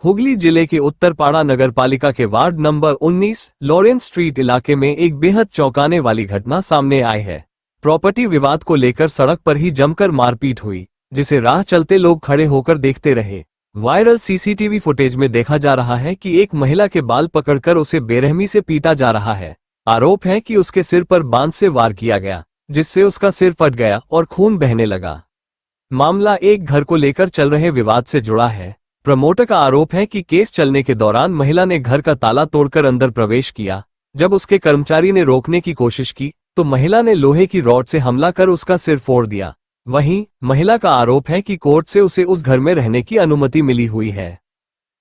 हुगली जिले के उत्तरपाड़ा नगरपालिका के वार्ड नंबर 19 लॉरेंस स्ट्रीट इलाके में एक बेहद चौंकाने वाली घटना सामने आई है। प्रॉपर्टी विवाद को लेकर सड़क पर ही जमकर मारपीट हुई, जिसे राह चलते लोग खड़े होकर देखते रहे। वायरल सीसीटीवी फुटेज में देखा जा रहा है कि एक महिला के बाल पकड़कर उसे बेरहमी से पीटा जा रहा है। आरोप है कि उसके सिर पर बांस से वार किया गया, जिससे उसका सिर फट गया और खून बहने लगा। मामला एक घर को लेकर चल रहे विवाद से जुड़ा है। प्रमोटर का आरोप है कि केस चलने के दौरान महिला ने घर का ताला तोड़कर अंदर प्रवेश किया। जब उसके कर्मचारी ने रोकने की कोशिश की तो महिला ने लोहे की रॉड से हमला कर उसका सिर फोड़ दिया। वहीं महिला का आरोप है कि कोर्ट से उसे उस घर में रहने की अनुमति मिली हुई है।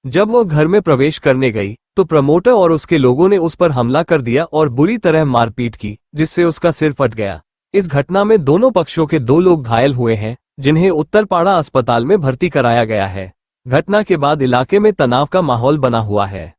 जब वो घर में प्रवेश करने गई तो प्रमोटर और उसके लोगों ने उस पर हमला कर दिया और बुरी तरह मारपीट की, जिससे उसका सिर फट गया। इस घटना में दोनों पक्षों के 2 लोग घायल हुए हैं, जिन्हें उत्तरपाड़ा अस्पताल में भर्ती कराया गया है। घटना के बाद इलाके में तनाव का माहौल बना हुआ है।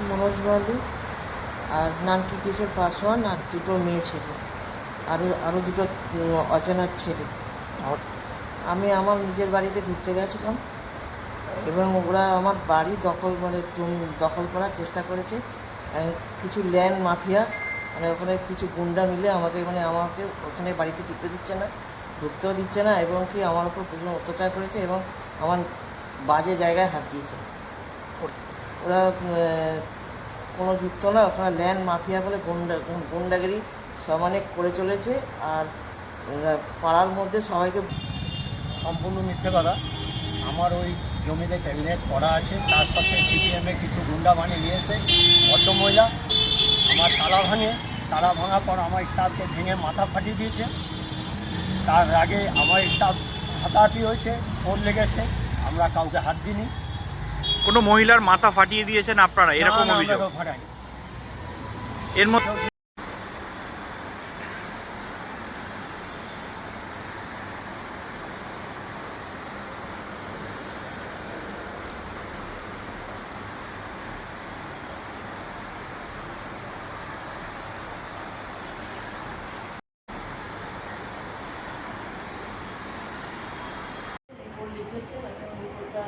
मनोज बालू और नानकी किशोर पासवान और 2 मेये छेले आरो 2 অচেনা ছেলে। আমি আমার নিজের বাড়িতে ঢুকতে গেছিলাম এবং ওরা আমার বাড়ি জমি দখল করার চেষ্টা করেছে। কিছু ল্যান্ড মাফিয়া ওখানে কিছু গুন্ডা মিলে আমাকে ওখানে বাড়িতে ঢুকতেও দিচ্ছে না এবং কি আমার উপর প্রচুর অত্যাচার করেছে এবং আমার বাজে জায়গায় হাত দিয়েছে। ওরা কোনো যুক্ত না, ওখানে ল্যান্ড মাফিয়া বলে গুন্ডাগিরি সব অনেক করে চলেছে। আর পাড়ার মধ্যে সবাইকে সম্পূর্ণ মিথ্যে কথা। আমার ওই জমিতে ক্যাবিনেট করা আছে, তার সাথে সিপিএমে কিছু গুন্ডা বানিয়ে নিয়েছে। ভদ্রমহিলা আমার তালা ভাঙার পর আমার স্টাফকে ভেঙে মাথা ফাটিয়ে দিয়েছে। তার আগে আমার স্টাফ হাতাহাতি হয়েছে, ওর লেগেছে, আমরা কাউকে হাত দিইনি। কোনো মহিলার মাথা ফাটিয়ে দিয়েছেন আপনারা, এরকম অভিযোগ? ফাটাইনি। এর মধ্যে লিখেছে, রিপোর্টটা